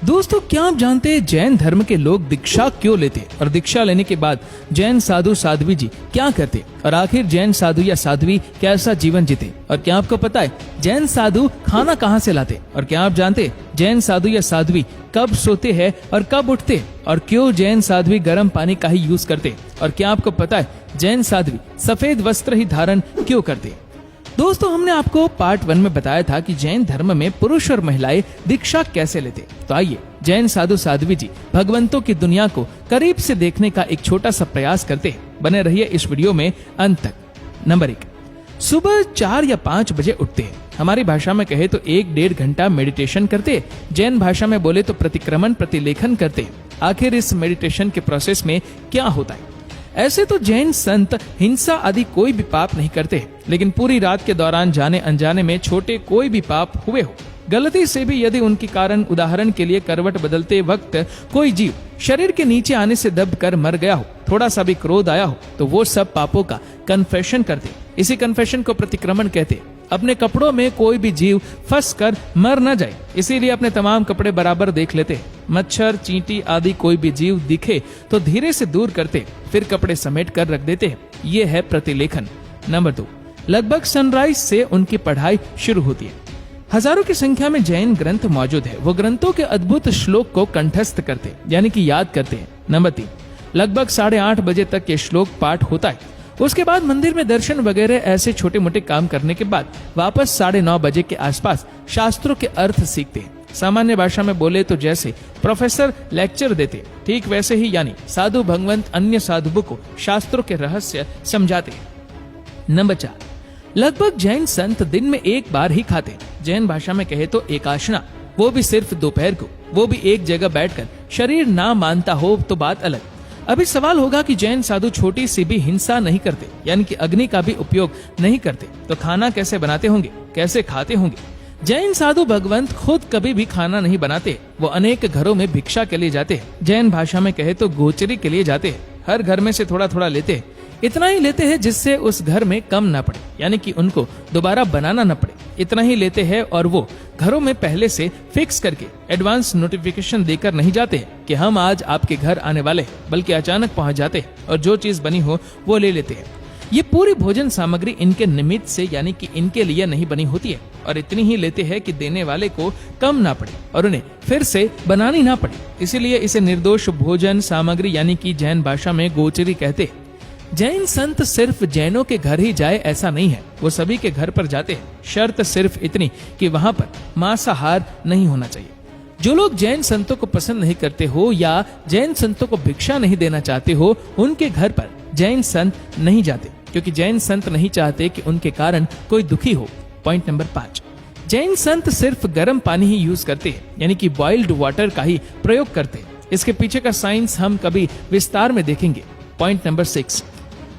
दोस्तों, क्या आप जानते हैं जैन धर्म के लोग दीक्षा क्यों लेते और दीक्षा लेने के बाद जैन साधु साध्वी जी क्या करते और आखिर जैन साधु या साध्वी कैसा जीवन जीते? और क्या आपको पता है जैन साधु खाना कहाँ से लाते? और क्या आप जानते हैं जैन साधु या साध्वी कब सोते हैं और कब उठते? और क्यों जैन साध्वी गर्म पानी का ही यूज करते? और क्या आपको पता है जैन साध्वी सफेद वस्त्र ही धारण क्यों करते? दोस्तों, हमने आपको पार्ट 1 में बताया था कि जैन धर्म में पुरुष और महिलाएं दीक्षा कैसे लेते। तो आइए जैन साधु साध्वी जी भगवंतों की दुनिया को करीब से देखने का एक छोटा सा प्रयास करते हैं। बने रहिए इस वीडियो में अंत तक। नंबर 1, सुबह 4 या 5 बजे उठते हैं। हमारी भाषा में कहे तो 1-1.5 घंटा मेडिटेशन करते। जैन भाषा में बोले तो प्रतिक्रमण प्रतिलेखन करते। आखिर इस मेडिटेशन के प्रोसेस में क्या होता है? ऐसे तो जैन संत हिंसा आदि कोई भी पाप नहीं करते, लेकिन पूरी रात के दौरान जाने अनजाने में छोटे कोई भी पाप हुए हो, गलती से भी यदि उनके कारण उदाहरण के लिए करवट बदलते वक्त कोई जीव शरीर के नीचे आने से दब कर मर गया हो, थोड़ा सा भी क्रोध आया हो, तो वो सब पापों का कन्फेशन करते। इसी कन्फेशन को प्रतिक्रमण कहते। अपने कपड़ों में कोई भी जीव फंस कर मर न जाए, इसीलिए अपने तमाम कपड़े बराबर देख लेते। मच्छर, चींटी आदि कोई भी जीव दिखे तो धीरे से दूर करते, फिर कपड़े समेट कर रख देते। ये है प्रतिलेखन। नंबर 2, लगभग सनराइज से उनकी पढ़ाई शुरू होती है। हजारों की संख्या में जैन ग्रंथ मौजूद है। वो ग्रंथों के अद्भुत श्लोक को कंठस्थ करते यानी कि याद करते हैं। नंबर 3, लगभग 8:30 बजे तक ये श्लोक पाठ होता है। उसके बाद मंदिर में दर्शन वगैरह ऐसे छोटे मोटे काम करने के बाद वापस 9:30 बजे के आसपास शास्त्रों के अर्थ सीखते हैं। सामान्य भाषा में बोले तो जैसे प्रोफेसर लेक्चर देते, ठीक वैसे ही यानी साधु भगवंत अन्य साधुओं को शास्त्रों के रहस्य समझाते हैं। नंबर 4, लगभग जैन संत दिन में एक बार ही खाते। जैन भाषा में कहे तो एकाशना, वो भी सिर्फ दोपहर को, वो भी एक जगह बैठकर। शरीर ना मानता हो तो बात अलग। अभी सवाल होगा कि जैन साधु छोटी सी भी हिंसा नहीं करते, यानी कि अग्नि का भी उपयोग नहीं करते, तो खाना कैसे बनाते होंगे, कैसे खाते होंगे? जैन साधु भगवंत खुद कभी भी खाना नहीं बनाते। वो अनेक घरों में भिक्षा के लिए जाते हैं। जैन भाषा में कहे तो गोचरी के लिए जाते हैं। हर घर में से थोड़ा थोड़ा लेते हैं। इतना ही लेते हैं जिससे उस घर में कम ना पड़े, यानी कि उनको दोबारा बनाना न पड़े। इतना ही लेते हैं और वो घरों में पहले से फिक्स करके एडवांस नोटिफिकेशन देकर नहीं जाते हैं कि हम आज आपके घर आने वाले हैं, बल्कि अचानक पहुंच जाते हैं और जो चीज बनी हो वो ले लेते हैं। ये पूरी भोजन सामग्री इनके निमित्त से यानी कि इनके लिए नहीं बनी होती है और इतनी ही लेते हैं कि देने वाले को कम ना पड़े और उन्हें फिर से बनानी ना पड़े। इसीलिए इसे निर्दोष भोजन सामग्री यानी कि जैन भाषा में गोचरी कहते हैं। जैन संत सिर्फ जैनों के घर ही जाए ऐसा नहीं है, वो सभी के घर पर जाते हैं। शर्त सिर्फ इतनी कि वहां पर मांसाहार नहीं होना चाहिए। जो लोग जैन संतों को पसंद नहीं करते हो या जैन संतों को भिक्षा नहीं देना चाहते हो, उनके घर पर जैन संत नहीं जाते, क्योंकि जैन संत नहीं चाहते कि उनके कारण कोई दुखी हो। पॉइंट नंबर 5, जैन संत सिर्फ गर्म पानी ही यूज करते हैं, यानी कि बॉइल्ड वाटर का ही प्रयोग करते हैं। इसके पीछे का साइंस हम कभी विस्तार में देखेंगे। पॉइंट नंबर 6,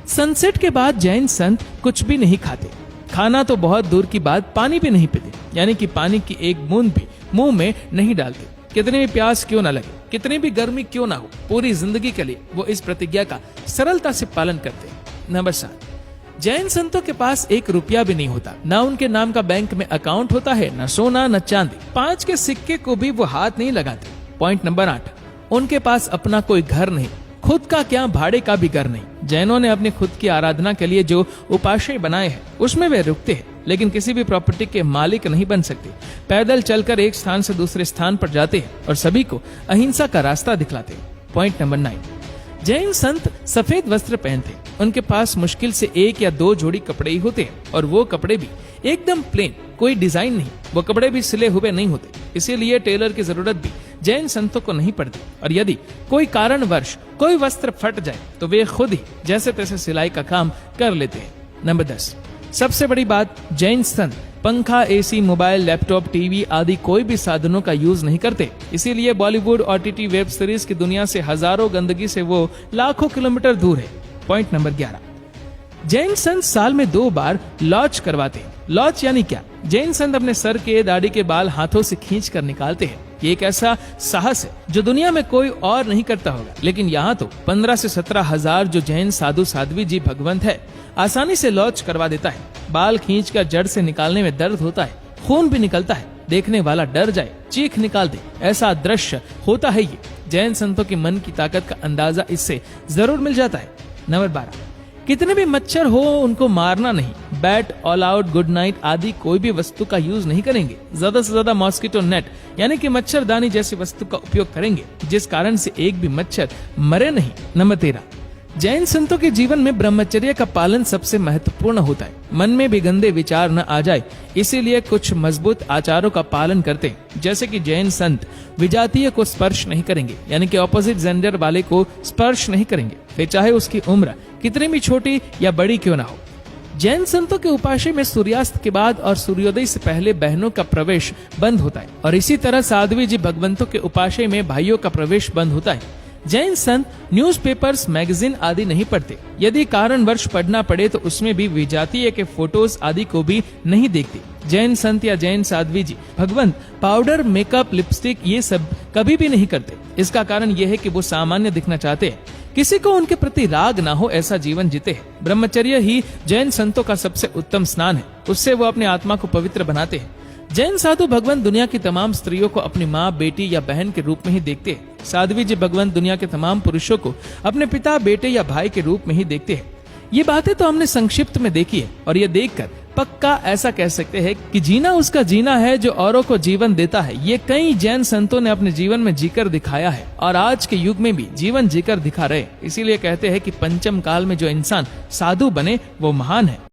सनसेट के बाद जैन संत कुछ भी नहीं खाते। खाना तो बहुत दूर की बात, पानी भी नहीं पीते, यानी कि पानी की एक बूंद भी मुंह में नहीं डालते। कितनी भी प्यास क्यों ना लगे, कितनी भी गर्मी क्यों ना हो, पूरी जिंदगी के लिए वो इस प्रतिज्ञा का सरलता से पालन करते हैं। नंबर 7, जैन संतों के पास 1 रुपया भी नहीं होता। ना उनके नाम का बैंक में अकाउंट होता है, न सोना न चांदी। 5 के सिक्के को भी वो हाथ नहीं लगाते। पॉइंट नंबर 8, उनके पास अपना कोई घर नहीं, खुद का क्या भाड़े का भी घर नहीं। जैनों ने अपनी खुद की आराधना के लिए जो उपाश्रय बनाए हैं उसमें वे रुकते हैं, लेकिन किसी भी प्रॉपर्टी के मालिक नहीं बन सकते। पैदल चलकर एक स्थान से दूसरे स्थान पर जाते हैं और सभी को अहिंसा का रास्ता दिखलाते हैं। पॉइंट नंबर 9, जैन संत सफेद वस्त्र पहनते हैं। उनके पास मुश्किल से 1 या 2 जोड़ी कपड़े ही होते हैं और वो कपड़े भी एकदम प्लेन, कोई डिजाइन नहीं। वो कपड़े भी सिले हुए नहीं होते, इसीलिए टेलर की जरूरत भी जैन संतों को नहीं पड़ती। और यदि कोई कारणवश कोई वस्त्र फट जाए तो वे खुद ही जैसे तैसे सिलाई का काम कर लेते हैं। नंबर 10, सबसे बड़ी बात, जैन संत पंखा, एसी, मोबाइल, लैपटॉप, टीवी आदि कोई भी साधनों का यूज नहीं करते। इसीलिए बॉलीवुड, OTT, वेब सीरीज की दुनिया से हजारों गंदगी से वो लाखों किलोमीटर दूर है। पॉइंट नंबर 11, जैन संत साल में 2 बार लॉच करवाते हैं। लॉच यानी क्या? जैन संत अपने सर के दाढ़ी के बाल हाथों से खींच कर निकालते हैं। ये एक ऐसा साहस है जो दुनिया में कोई और नहीं करता होगा, लेकिन यहाँ तो 15 से 17 हजार जो जैन साधु साध्वी जी भगवंत है आसानी से लॉच करवा देता है। बाल खींचकर जड़ से निकालने में दर्द होता है, खून भी निकलता है, देखने वाला डर जाए, चीख निकाल दे, ऐसा दृश्य होता है ये। जैन संतों के मन की ताकत का अंदाजा इससे जरूर मिल जाता है। नंबर 12, कितने भी मच्छर हो उनको मारना नहीं। Bat, all out, good night आदि कोई भी वस्तु का यूज नहीं करेंगे। ज्यादा से ज्यादा मॉस्किटो नेट यानी कि मच्छरदानी जैसी वस्तु का उपयोग करेंगे, जिस कारण से एक भी मच्छर मरे नहीं। नंबर 13, जैन संतों के जीवन में ब्रह्मचर्य का पालन सबसे महत्वपूर्ण होता है। मन में भी गंदे विचार न आ जाए, इसीलिए कुछ मजबूत आचारों का पालन करते हैं। जैसे कि जैन संत विजातीय को स्पर्श नहीं करेंगे, यानी कि ऑपोजिट जेंडर वाले को स्पर्श नहीं करेंगे, फिर चाहे उसकी उम्र कितनी भी छोटी या बड़ी क्यों ना हो। जैन संतों के उपासय में सूर्यास्त के बाद और सूर्योदय से पहले बहनों का प्रवेश बंद होता है, और इसी तरह साध्वी जी भगवंतों के उपासय में भाइयों का प्रवेश बंद होता है। जैन संत न्यूज़पेपर्स, मैगजीन आदि नहीं पढ़ते। यदि कारणवश पढ़ना पड़े तो उसमें भी विजातीय के फोटोज आदि को भी नहीं देखते। जैन संत या जैन साध्वी जी भगवंत पाउडर, मेकअप, लिपस्टिक ये सब कभी भी नहीं करते। इसका कारण यह है कि वो सामान्य दिखना चाहते हैं, किसी को उनके प्रति राग ना हो, ऐसा जीवन जीते हैं। ब्रह्मचर्य ही जैन संतों का सबसे उत्तम स्नान है, उससे वो अपनी आत्मा को पवित्र बनाते हैं। जैन साधु भगवंत दुनिया की तमाम स्त्रियों को अपनी माँ, बेटी या बहन के रूप में ही देखते हैं। साध्वी जी भगवंत दुनिया के तमाम पुरुषों को अपने पिता, बेटे या भाई के रूप में ही देखते हैं। ये बातें तो हमने संक्षिप्त में देखी है, और ये देखकर पक्का ऐसा कह सकते हैं कि जीना उसका जीना है जो औरों को जीवन देता है। ये कई जैन संतों ने अपने जीवन में जीकर दिखाया है, और आज के युग में भी जीवन जीकर दिखा रहे। इसीलिए कहते हैं कि पंचम काल में जो इंसान साधु बने वो महान है।